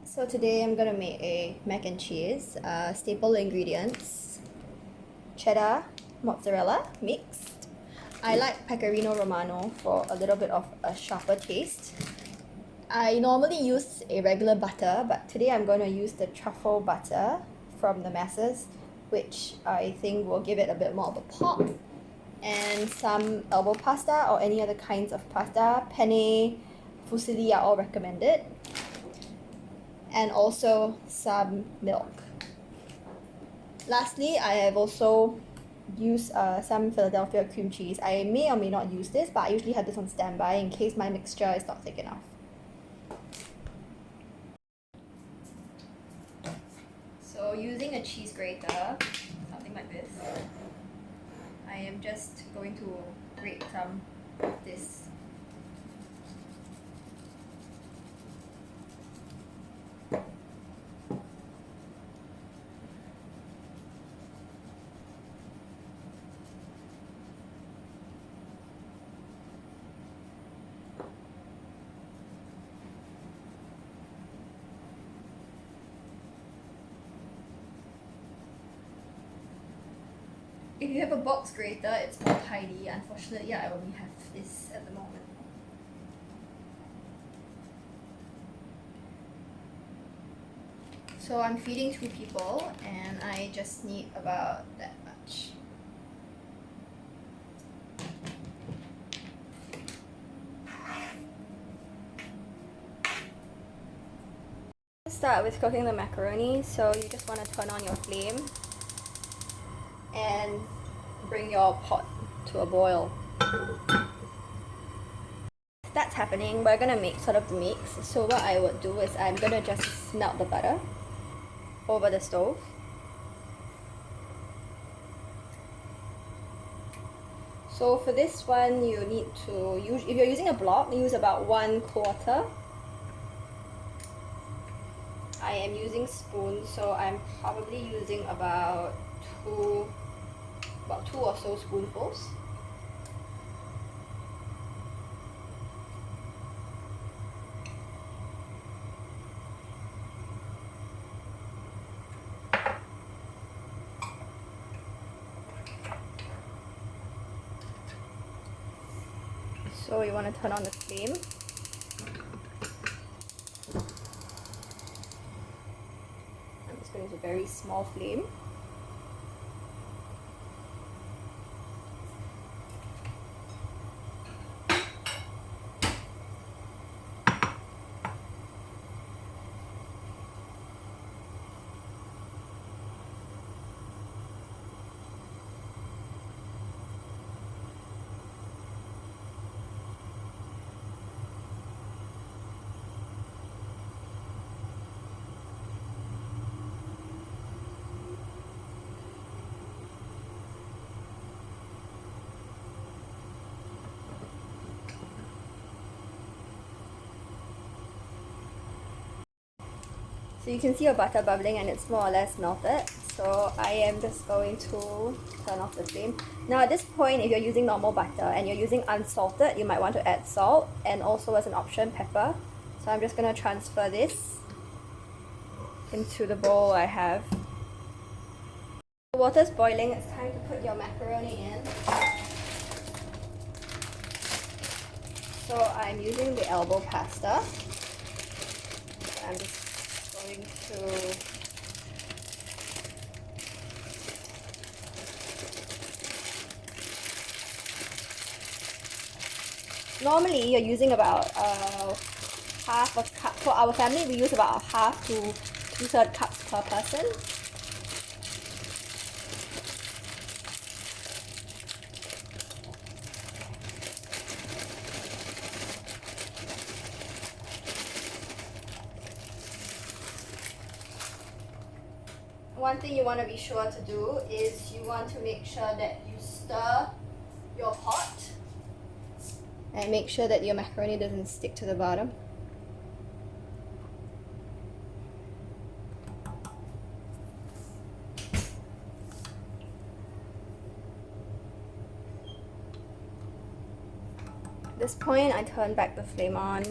So today I'm gonna make a mac and cheese. Staple ingredients: cheddar, mozzarella mixed. I like Pecorino Romano for a little bit of a sharper taste. I normally use a regular butter, but today I'm going to use the truffle butter from the masses, which I think will give it a bit more of a pop. And some elbow pasta or any other kinds of pasta. Penne, fusilli are all recommended. And also some milk. Lastly, I have also used some Philadelphia cream cheese. I may or may not use this, but I usually have this on standby in case my mixture is not thick enough. So using a cheese grater, something like this, I am just going to grate some of this. If you have a box grater, it's more tidy. Unfortunately, I only have this at the moment. So I'm feeding 2 people and I just need about that much. Start with cooking the macaroni, so you just want to turn on your flame and bring your pot to a boil. That's happening, we're gonna make sort of the mix. So what I would do is I'm gonna just melt the butter over the stove. So for this one, you need to use, if you're using a block, use about 1/4. I am using spoons, so I'm probably using about two or so spoonfuls. So you want to turn on the flame. I'm just going to use a very small flame. So you can see your butter bubbling and it's more or less melted. So I am just going to turn off the flame. Now at this point, if you're using normal butter and you're using unsalted, you might want to add salt, and also as an option, pepper. So I'm just going to transfer this into the bowl I have. The water's boiling, it's time to put your macaroni in. So I'm using the elbow pasta. I'm just going to normally you're using about half a cup. For our family, we use about half to 2/3 cups per person. One thing you want to be sure to do is you want to make sure that you stir your pot and make sure that your macaroni doesn't stick to the bottom. At this point, I turn back the flame on.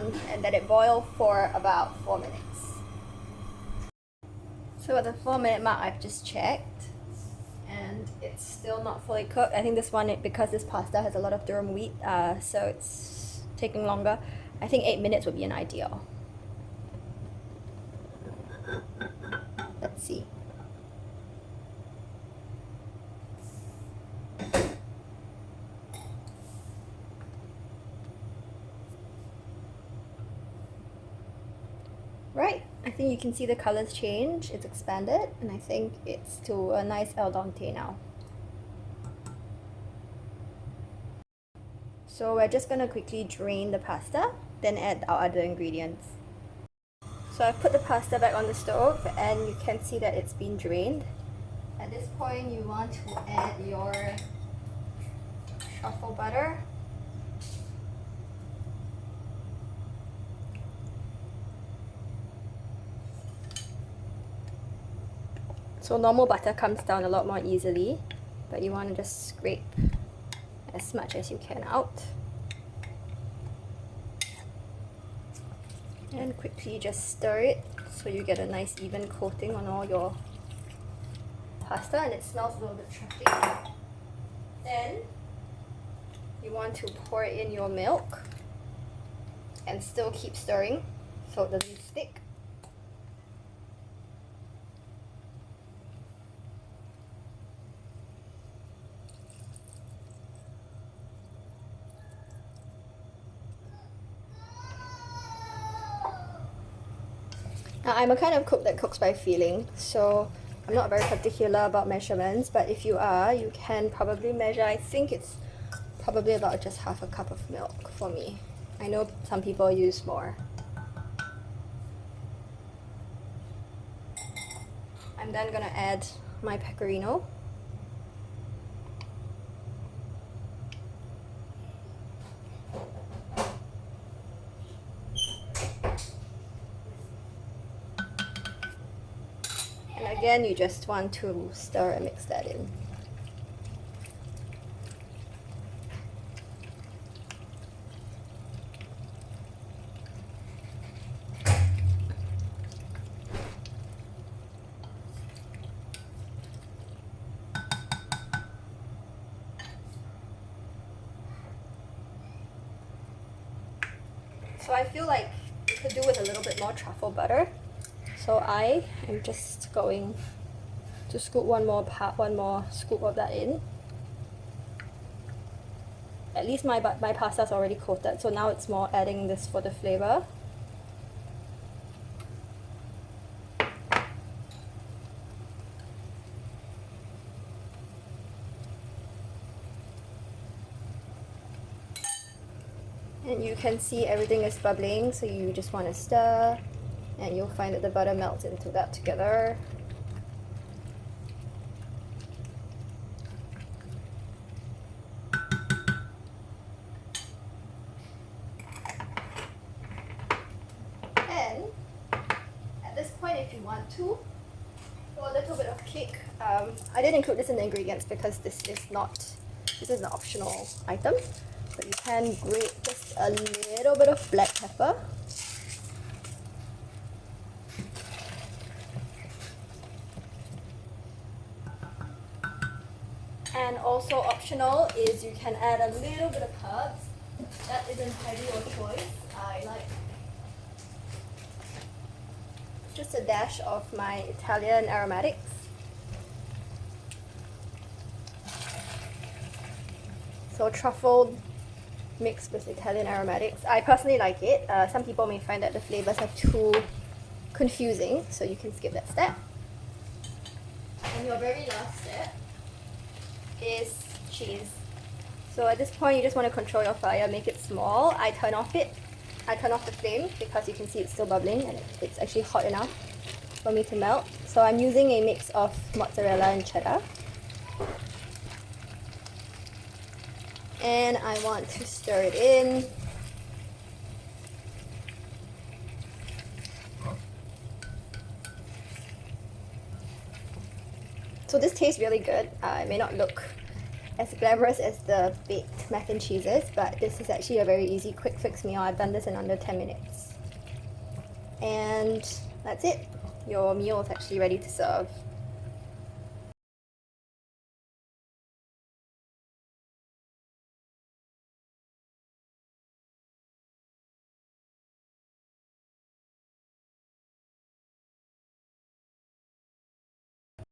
on and let it boil for about 4 minutes. So at the 4-minute mark, I've just checked and it's still not fully cooked. I think this one, because this pasta has a lot of durum wheat, so it's taking longer. I think 8 minutes would be an ideal. Let's see. Right, I think you can see the colors change, it's expanded, and I think it's to a nice al dente now. So we're just gonna quickly drain the pasta, then add our other ingredients. So I've put the pasta back on the stove and you can see that it's been drained. At this point you want to add your truffle butter. So normal butter comes down a lot more easily, but you want to just scrape as much as you can out. And quickly just stir it so you get a nice even coating on all your pasta and it smells a little bit truffly. Then you want to pour in your milk and still keep stirring so it doesn't stick. Now, I'm a kind of cook that cooks by feeling, so I'm not very particular about measurements, but if you are, you can probably measure. I think it's probably about just half a cup of milk for me. I know some people use more. I'm then gonna add my pecorino. And again, you just want to stir and mix that in. So I feel like you could do with a little bit more truffle butter. So I am just going to scoop one more scoop of that in. At least my pasta's already coated, so now it's more adding this for the flavor. And you can see everything is bubbling, so you just want to stir. And you'll find that the butter melts into that together. And at this point, if you want to, for a little bit of kick, I didn't include this in the ingredients because this is an optional item, but you can grate just a little bit of black pepper. And also optional is you can add a little bit of herbs. That is entirely your choice. I like just a dash of my Italian aromatics. So truffled mixed with Italian aromatics. I personally like it. Some people may find that the flavors are too confusing, so you can skip that step. And your very last step is cheese. So at this point, you just want to control your fire, make it small. I turn off the flame because you can see it's still bubbling and it's actually hot enough for me to melt. So I'm using a mix of mozzarella and cheddar. And I want to stir it in. So this tastes really good. It may not look as glamorous as the baked mac and cheese is, but this is actually a very easy quick fix meal. I've done this in under 10 minutes. And that's it. Your meal is actually ready to serve.